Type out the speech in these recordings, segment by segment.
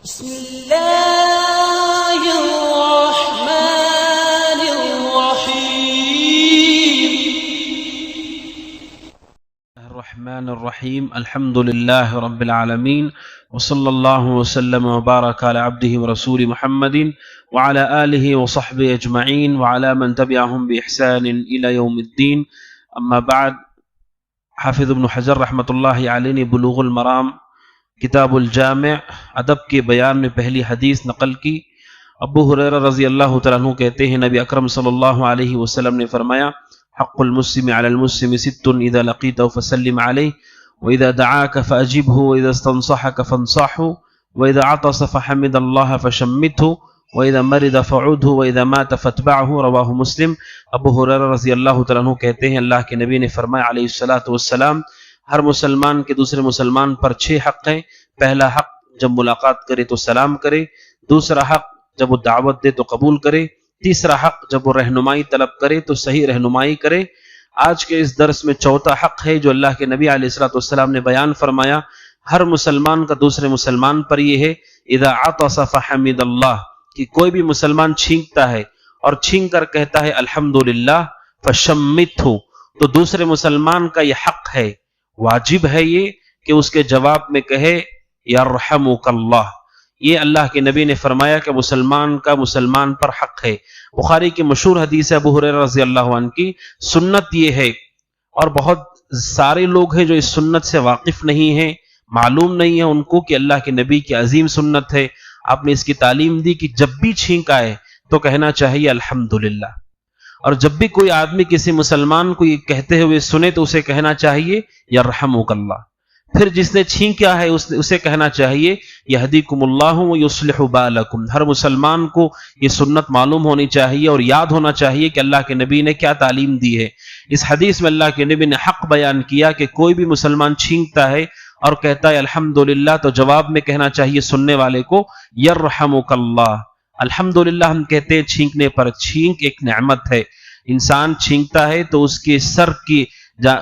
بسم الله الرحمن الرحيم الحمد لله رب العالمين وصلى الله وسلم وبارك على عبده ورسوله محمد وعلى آله وصحبه أجمعين وعلى من تبعهم بإحسان إلى يوم الدين. أما بعد، حافظ ابن حجر رحمۃ اللہ علیہ نے بلوغ المرام کتاب الجامع ادب کے بیان میں پہلی حدیث نقل کی. ابو ہریرہ رضی اللہ تعالیٰ عنہ کہتے ہیں نبی اکرم صلی اللہ علیہ وسلم نے فرمایا حق المسلم علی المسلم ست اذا لقیتہ فسلم علیہ واذا دعاک فاجبہ واذا استنصحک فانصحہ واذا عطس فحمد اللہ فشمته واذا مرض فعوده واذا مات فاتبعه رواہ مسلم. ابو ہریرہ رضی اللہ تعالیٰ عنہ کہتے ہیں اللہ کے نبی نے فرمایا علیہ الصلوۃ والسلام ہر مسلمان کے دوسرے مسلمان پر 6 حق ہیں. پہلا حق جب ملاقات کرے تو سلام کرے، دوسرا حق جب وہ دعوت دے تو قبول کرے، تیسرا حق جب وہ رہنمائی طلب کرے تو صحیح رہنمائی کرے. آج کے اس درس میں چوتھا حق ہے جو اللہ کے نبی علیہ الصلوۃ والسلام نے بیان فرمایا ہر مسلمان کا دوسرے مسلمان پر یہ ہے اذا عطس فحمد اللہ، کہ کوئی بھی مسلمان چھینکتا ہے اور چھینک کر کہتا ہے الحمدللہ فشمته، تو دوسرے مسلمان کا یہ حق ہے، واجب ہے یہ کہ اس کے جواب میں کہے یرحمک اللہ. یہ اللہ کے نبی نے فرمایا کہ مسلمان کا مسلمان پر حق ہے. بخاری کی مشہور حدیث ہے ابو ہریرہ رضی اللہ عنہ کی. سنت یہ ہے، اور بہت سارے لوگ ہیں جو اس سنت سے واقف نہیں ہیں، معلوم نہیں ہے ان کو کہ اللہ کے نبی کی عظیم سنت ہے. آپ نے اس کی تعلیم دی کہ جب بھی چھینک آئے تو کہنا چاہیے الحمدللہ، اور جب بھی کوئی آدمی کسی مسلمان کو یہ کہتے ہوئے سنے تو اسے کہنا چاہیے یرحمک اللہ. پھر جس نے چھینکا ہے اسے کہنا چاہیے یہدیکم اللہ ویصلح بالکم. ہر مسلمان کو یہ سنت معلوم ہونی چاہیے اور یاد ہونا چاہیے کہ اللہ کے نبی نے کیا تعلیم دی ہے. اس حدیث میں اللہ کے نبی نے حق بیان کیا کہ کوئی بھی مسلمان چھینکتا ہے اور کہتا ہے الحمدللہ تو جواب میں کہنا چاہیے سننے والے کو یرحمک اللہ. الحمدللہ ہم کہتے ہیں چھینکنے پر. چھینک ایک نعمت ہے. انسان چھینکتا ہے تو اس کے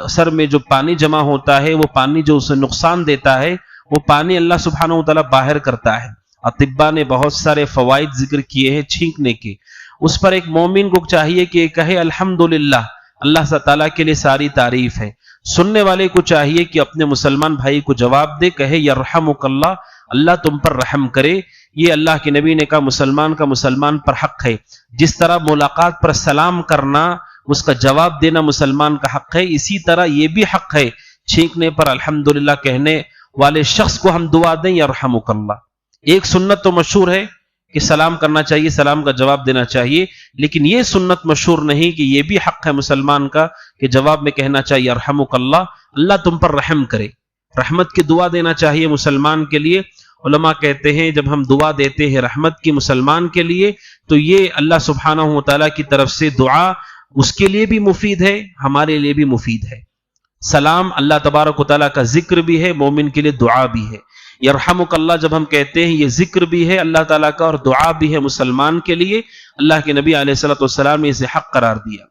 سر میں جو پانی جمع ہوتا ہے وہ پانی جو اسے نقصان دیتا ہے وہ پانی اللہ سبحانہ وتعالی باہر کرتا ہے. اطباء نے بہت سارے فوائد ذکر کیے ہیں چھینکنے کے. اس پر ایک مومن کو چاہیے کہ کہے الحمدللہ، اللہ تعالیٰ کے لیے ساری تعریف ہے. سننے والے کو چاہیے کہ اپنے مسلمان بھائی کو جواب دے، کہے یرحمک اللہ، اللہ تم پر رحم کرے. یہ اللہ کے نبی نے کہا مسلمان کا مسلمان پر حق ہے. جس طرح ملاقات پر سلام کرنا اس کا جواب دینا مسلمان کا حق ہے، اسی طرح یہ بھی حق ہے چھینکنے پر الحمدللہ کہنے والے شخص کو ہم دعا دیں یرحمک اللہ. ایک سنت تو مشہور ہے کہ سلام کرنا چاہیے، سلام کا جواب دینا چاہیے، لیکن یہ سنت مشہور نہیں کہ یہ بھی حق ہے مسلمان کا کہ جواب میں کہنا چاہیے یرحمک اللہ، اللہ تم پر رحم کرے. رحمت کی دعا دینا چاہیے مسلمان کے لیے. علماء کہتے ہیں جب ہم دعا دیتے ہیں رحمت کی مسلمان کے لیے تو یہ اللہ سبحانہ وتعالی کی طرف سے دعا اس کے لیے بھی مفید ہے، ہمارے لیے بھی مفید ہے. سلام اللہ تبارک و تعالیٰ کا ذکر بھی ہے، مومن کے لیے دعا بھی ہے. یرحمک اللہ جب ہم کہتے ہیں یہ ذکر بھی ہے اللہ تعالیٰ کا اور دعا بھی ہے مسلمان کے لیے. اللہ کے نبی علیہ الصلوۃ والسلام نے اسے حق قرار دیا.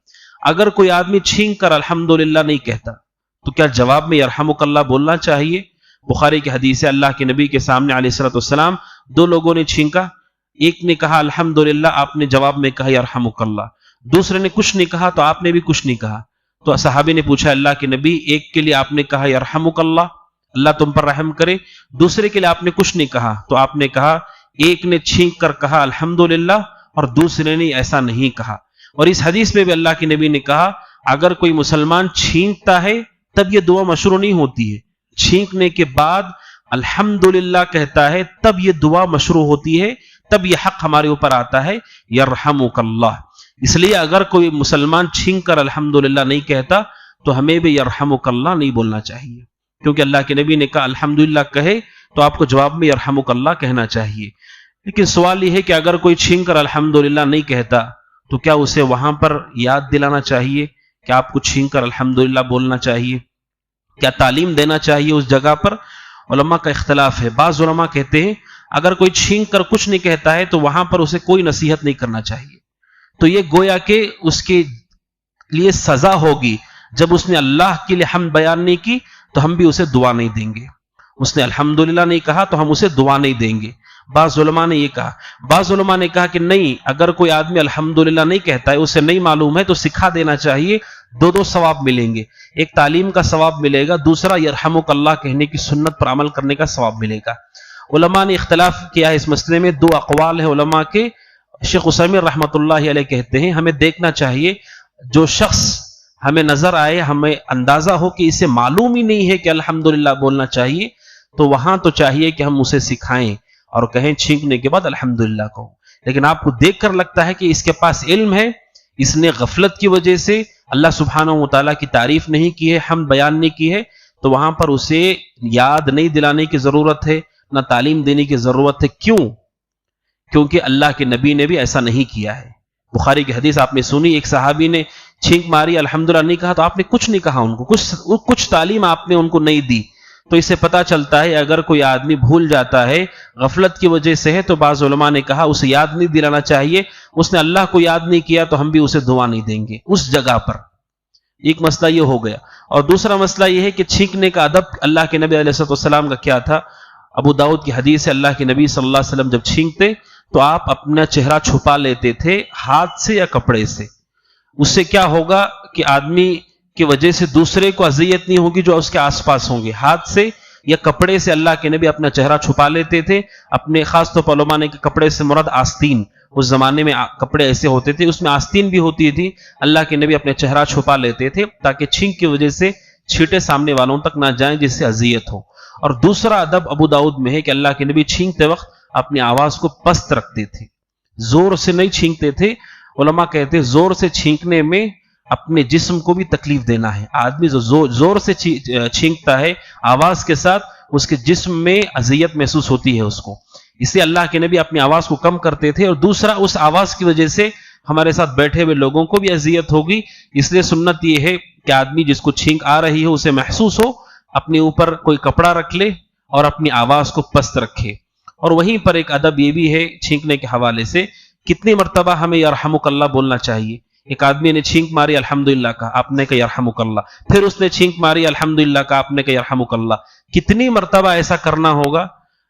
اگر کوئی آدمی چھینک کر الحمدللہ نہیں کہتا تو کیا جواب میں یرحمک اللہ بولنا چاہیے؟ بخاری کی حدیث ہے اللہ کے نبی کے سامنے علیہ الصلوۃ والسلام 2 لوگوں نے چھینکا. ایک نے کہا الحمدللہ، آپ نے جواب میں کہا یرحمک اللہ. دوسرے نے کچھ نہیں کہا تو آپ نے بھی کچھ نہیں کہا. تو صحابی نے پوچھا اللہ کے نبی ایک کے لیے آپ نے کہا یرحمک اللہ، اللہ تم پر رحم کرے، دوسرے کے لیے آپ نے کچھ نہیں کہا. تو آپ نے کہا ایک نے چھینک کر کہا الحمدللہ اور دوسرے نے ایسا نہیں کہا. اور اس حدیث میں بھی اللہ کے نبی نے کہا اگر کوئی مسلمان چھینکتا ہے تب یہ دعا مشروع نہیں ہوتی ہے. چھینکنے کے بعد الحمدللہ کہتا ہے تب یہ دعا مشروع ہوتی ہے، تب یہ حق ہمارے اوپر آتا ہے یرحمک اللہ. اس لیے اگر کوئی مسلمان چھینک کر الحمدللہ نہیں کہتا تو ہمیں بھی یرحمک اللہ نہیں بولنا چاہیے، کیونکہ اللہ کے نبی نے کہا الحمدللہ کہے تو آپ کو جواب میں یرحمک اللہ کہنا چاہیے. لیکن سوال یہ ہے کہ اگر کوئی چھینک کر الحمدللہ نہیں کہتا تو کیا اسے وہاں پر یاد دلانا چاہیے کہ آپ کو چھینک کر الحمدللہ بولنا چاہیے؟ کیا تعلیم دینا چاہیے اس جگہ پر؟ علماء کا اختلاف ہے. بعض علماء کہتے ہیں اگر کوئی چھینک کر کچھ نہیں کہتا ہے تو وہاں پر اسے کوئی نصیحت نہیں کرنا چاہیے. تو یہ گویا کہ اس کے لیے سزا ہوگی. جب اس نے اللہ کے لیے حمد بیان نہیں کی تو ہم بھی اسے دعا نہیں دیں گے. اس نے الحمدللہ نہیں کہا تو ہم اسے دعا نہیں دیں گے. بعض علماء نے یہ کہا. بعض علماء نے کہا کہ نہیں، اگر کوئی آدمی الحمدللہ نہیں کہتا ہے، اسے نہیں معلوم ہے، تو سکھا دینا چاہیے. دو ثواب ملیں گے، ایک تعلیم کا ثواب ملے گا، دوسرا یرحمک اللہ کہنے کی سنت پر عمل کرنے کا ثواب ملے گا. علماء نے اختلاف کیا ہے اس مسئلے میں، دو اقوال ہیں علماء کے. شیخ عثیمین رحمۃ اللہ علیہ کہتے ہیں ہمیں دیکھنا چاہیے، جو شخص ہمیں نظر آئے، ہمیں اندازہ ہو کہ اسے معلوم ہی نہیں ہے کہ الحمدللہ بولنا چاہیے، تو وہاں تو چاہیے کہ ہم اسے سکھائیں اور کہیں چھینکنے کے بعد الحمدللہ کہو. لیکن آپ کو دیکھ کر لگتا ہے کہ اس کے پاس علم ہے، اس نے غفلت کی وجہ سے اللہ سبحانہ و تعالیٰ کی تعریف نہیں کی ہے، حمد بیان نہیں کی ہے، تو وہاں پر اسے یاد نہیں دلانے کی ضرورت ہے، نہ تعلیم دینے کی ضرورت ہے. کیوں؟ کیونکہ اللہ کے نبی نے بھی ایسا نہیں کیا ہے. بخاری کی حدیث آپ نے سنی، ایک صحابی نے چھینک ماری، الحمدللہ نہیں کہا، تو آپ نے کچھ نہیں کہا ان کو، کچھ تعلیم آپ نے ان کو نہیں دی. تو اس سے پتہ چلتا ہے اگر کوئی آدمی بھول جاتا ہے، غفلت کی وجہ سے ہے، تو بعض علماء نے کہا اسے یاد نہیں دلانا چاہیے. اس نے اللہ کو یاد نہیں کیا تو ہم بھی اسے دعا نہیں دیں گے اس جگہ پر. ایک مسئلہ یہ ہو گیا. اور دوسرا مسئلہ یہ ہے کہ چھینکنے کا ادب اللہ کے نبی علیہ السلام کا کیا تھا. ابو داؤد کی حدیث ہے، اللہ کے نبی صلی اللہ علیہ وسلم جب چھینکتے تو آپ اپنا چہرہ چھپا لیتے تھے، ہاتھ سے یا کپڑے سے. اس سے کیا ہوگا کہ آدمی کی وجہ سے دوسرے کو اذیت نہیں ہوگی جو اس کے آس پاس ہوں گے. ہاتھ سے یا کپڑے سے اللہ کے نبی اپنا چہرہ چھپا لیتے تھے. اپنے خاص طور پر علماء نے کہ کپڑے سے مراد آستین، اس زمانے میں کپڑے ایسے ہوتے تھے اس میں آستین بھی ہوتی تھی. اللہ کے نبی اپنے چہرہ چھپا لیتے تھے تاکہ چھینک کی وجہ سے چھینٹے سامنے والوں تک نہ جائیں جس سے اذیت ہو. اور دوسرا ادب ابو داؤد میں ہے کہ اللہ کے نبی چھینکتے وقت اپنی آواز کو پست رکھتے تھے، زور سے نہیں چھینکتے تھے. علماء کہتے ہیں زور سے چھینکنے میں اپنے جسم کو بھی تکلیف دینا ہے. آدمی جو زور سے چھینکتا ہے آواز کے ساتھ، اس کے جسم میں اذیت محسوس ہوتی ہے اس کو. اس لیے اللہ کے نبی اپنی آواز کو کم کرتے تھے. اور دوسرا اس آواز کی وجہ سے ہمارے ساتھ بیٹھے ہوئے لوگوں کو بھی اذیت ہوگی. اس لیے سنت یہ ہے کہ آدمی جس کو چھینک آ رہی ہو اسے محسوس ہو، اپنے اوپر کوئی کپڑا رکھ لے اور اپنی آواز کو پست رکھے. اور وہیں پر ایک ادب یہ بھی ہے چھینکنے کے حوالے سے، کتنی مرتبہ ہمیں یرحمک اللہ بولنا چاہیے. ایک آدمی نے چھینک ماری الحمدللہ کا، آپ نے کہا یرحمک اللہ. پھر اس نے چھینک ماری الحمدللہ کا، آپ نے کہا یرحمک اللہ. کتنی مرتبہ ایسا کرنا ہوگا؟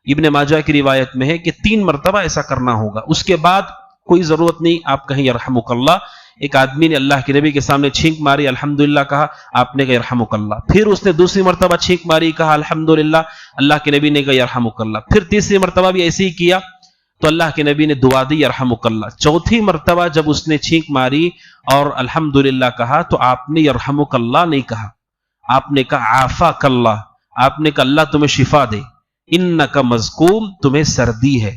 ابن ماجہ کی روایت میں ہے کہ 3 مرتبہ ایسا کرنا ہوگا. اس کے بعد کوئی ضرورت نہیں آپ کہیں یرحمک اللہ. ایک آدمی نے اللہ کے نبی کے سامنے چھینک ماری الحمدللہ کہا، آپ نے کہا یرحمک اللہ. پھر اس نے دوسری مرتبہ چھینک ماری کہا الحمدللہ، اللہ کے نبی نے کہا یرحمک اللہ. پھر تیسری مرتبہ بھی ایسے ہی کیا تو اللہ کے نبی نے دعا دی یرحمک اللہ. چوتھی مرتبہ جب اس نے چھینک ماری اور الحمدللہ کہا تو آپ نے یرحمک اللہ نہیں کہا، آپ نے کہا عافاک اللہ. آپ نے کہا اللہ تمہیں شفا دے، انک مزکوم، تمہیں سردی ہے،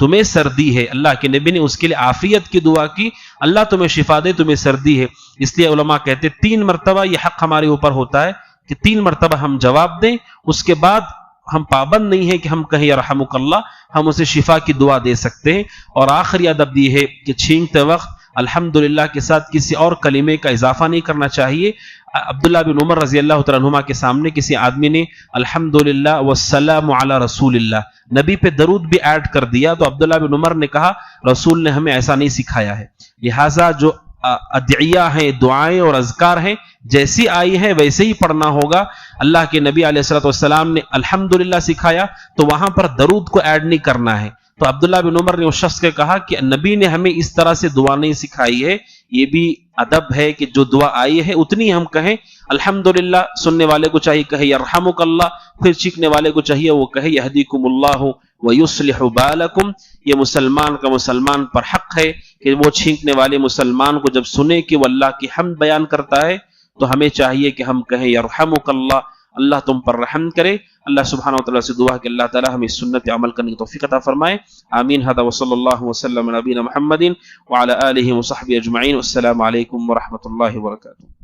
تمہیں سردی ہے. اللہ کے نبی نے اس کے لیے عافیت کی دعا کی، اللہ تمہیں شفا دے، تمہیں سردی ہے. اس لیے علماء کہتے 3 مرتبہ یہ حق ہمارے اوپر ہوتا ہے کہ 3 مرتبہ ہم جواب دیں. اس کے بعد ہم پابند نہیں ہیں کہ ہم کہیں یرحمک اللہ، ہم اسے شفا کی دعا دے سکتے ہیں. اور آخری ادب یہ ہے کہ چھینکتے وقت الحمدللہ کے ساتھ کسی اور کلمے کا اضافہ نہیں کرنا چاہیے. عبداللہ بن عمر رضی اللہ تعالیٰ عنہما کے سامنے کسی آدمی نے الحمدللہ والسلام علی رسول اللہ، نبی پہ درود بھی ایڈ کر دیا. تو عبداللہ بن عمر نے کہا رسول نے ہمیں ایسا نہیں سکھایا ہے. لہٰذا جو ادعیہ ہیں، دعائیں اور اذکار ہیں، جیسی آئی ہیں ویسے ہی پڑھنا ہوگا. اللہ کے نبی علیہ الصلوۃ والسلام نے الحمدللہ سکھایا تو وہاں پر درود کو ایڈ نہیں کرنا ہے. تو عبداللہ بن عمر نے اس شخص سے کہا کہ نبی نے ہمیں اس طرح سے دعا نہیں سکھائی ہے. یہ بھی ادب ہے کہ جو دعا آئی ہے اتنی ہم کہیں. الحمدللہ سننے والے کو چاہیے کہے یرحمک اللہ، پھر چیخنے والے کو چاہیے وہ کہے یہدیکم اللہ ویصلح بالکم. یہ مسلمان کا مسلمان پر حق ہے کہ وہ چھینکنے والے مسلمان کو جب سنے کہ وہ اللہ کی حمد بیان کرتا ہے تو ہمیں چاہیے کہ ہم کہیں یرحمک اللہ، اللہ تم پر رحم کرے. اللہ سبحانہ وتعالی سے دعا کہ اللہ تعالی ہمیں سنت عمل کرنے کی توفیق عطا فرمائے. آمین. ھذا وصلی اللہ وسلم علی نبینا محمد وعلی آلہ وصحبہ اجمعین. السلام علیکم ورحمۃ اللہ وبرکاتہ.